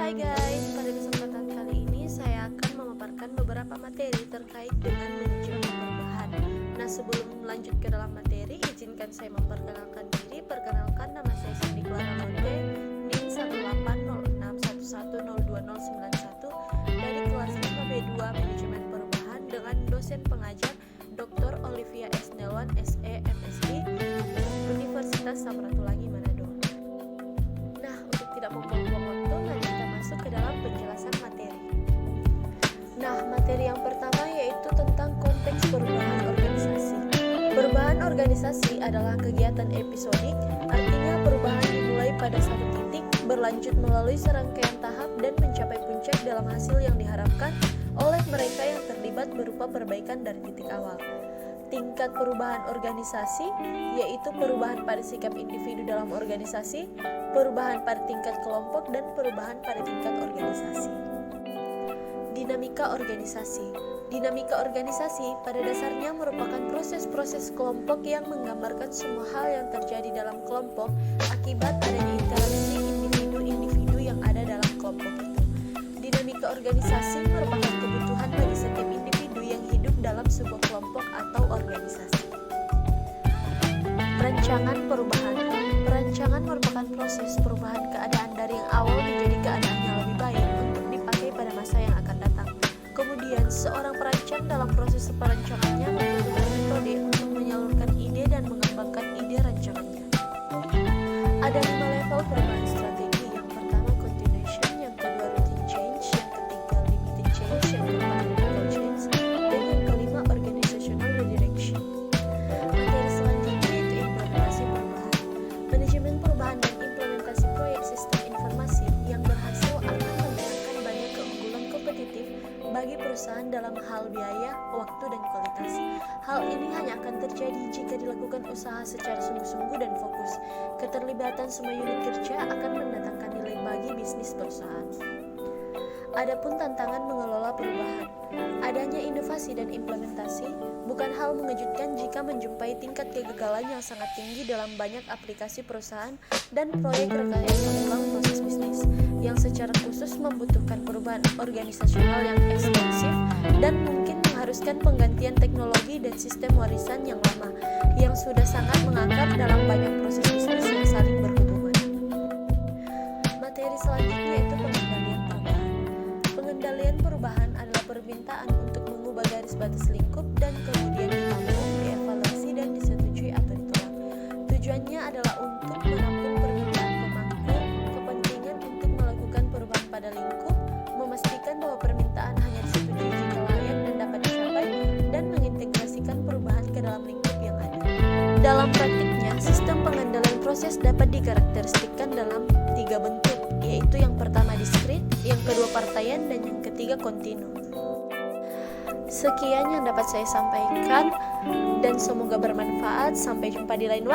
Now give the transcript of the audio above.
Hai guys, pada kesempatan kali ini saya akan memaparkan beberapa materi terkait dengan manajemen perubahan. Nah, sebelum lanjut ke dalam materi, izinkan saya memperkenalkan diri. Perkenalkan, nama saya Cindy Clara Lotte, NIM 1806111020091 dari kelas 5B2 Manajemen Perubahan dengan dosen pengajar Dr. Olivia S. Nelwan, SE, MSc, Universitas Samratulangi Manado. Nah, untuk tidak membuang-buang waktu, mari kita masuk ke dalam penjelasan materi. Nah, materi yang pertama yaitu tentang konteks perubahan organisasi. Perubahan organisasi adalah kegiatan episodik, artinya perubahan dimulai pada satu titik, berlanjut melalui serangkaian tahap dan mencapai puncak dalam hasil yang diharapkan oleh mereka yang terlibat berupa perbaikan dari titik awal. Tingkat perubahan organisasi yaitu perubahan pada sikap individu dalam organisasi, perubahan pada tingkat kelompok, dan perubahan pada tingkat organisasi. Dinamika organisasi. Dinamika organisasi pada dasarnya merupakan proses-proses kelompok yang menggambarkan semua hal yang terjadi dalam kelompok akibat adanya interaksi individu-individu yang ada dalam kelompok itu. Dinamika organisasi merupakan kebutuhan bagi setiap individu yang hidup dalam sebuah kelompok atau organisasi. Perancangan perubahan. Perancangan merupakan proses perubahan keadaan dari yang awal menjadi keadaan yang lebih baik untuk dipakai pada masa yang akan datang. Kemudian, seorang perancang dalam proses perancangannya membutuhkan metode untuk menyalurkan ide dan mengembangkan ide rancangannya. Ada 5 level perubahan strategi. Yang pertama continuation, yang kedua routine change, yang ketiga limited change, yang keempat radical change, dan yang kelima organizational redirection. Materi selanjutnya yaitu implementasi perubahan. Manajemen perubahan dan implementasi proyek sistem informasi yang berhasil akan mendatangkan banyak keunggulan kompetitif bagi perusahaan dalam hal biaya, waktu, dan kualitas. Hal ini hanya akan terjadi jika dilakukan usaha secara sungguh-sungguh dan fokus. Keterlibatan semua unit kerja akan mendatangkan nilai bagi bisnis perusahaan. Adapun tantangan mengelola perubahan. Adanya inovasi dan implementasi bukan hal mengejutkan jika menjumpai tingkat kegagalan yang sangat tinggi dalam banyak aplikasi perusahaan dan proyek rekayasa ulang proses bisnis yang secara khusus membutuhkan perubahan organisasional yang ekstensif dan mungkin mengharuskan penggantian teknologi dan sistem warisan yang lama yang sudah sangat mengakar dalam banyak proses bisnis yang saling berhubungan. Materi selanjutnya yaitu pengendalian perubahan. Pengendalian perubahan adalah permintaan untuk mengubah garis batas lingkup dan kemudian ditampung, dievaluasi, dan disetujui atau ditolak. Tujuannya adalah untuk menampung permintaan pemangku kepentingan untuk melakukan perubahan pada lingkup, memastikan bahwa permintaan hanya disetujui jika layak dan dapat dicapai, dan mengintegrasikan perubahan ke dalam lingkup yang ada. Dalam praktiknya, sistem pengendalian proses dapat dikarakteristikkan dalam 3 bentuk, yaitu yang pertama diskrit, yang kedua partaian, dan yang ketiga kontinu. Sekian yang dapat saya sampaikan dan semoga bermanfaat. Sampai jumpa di lain waktu.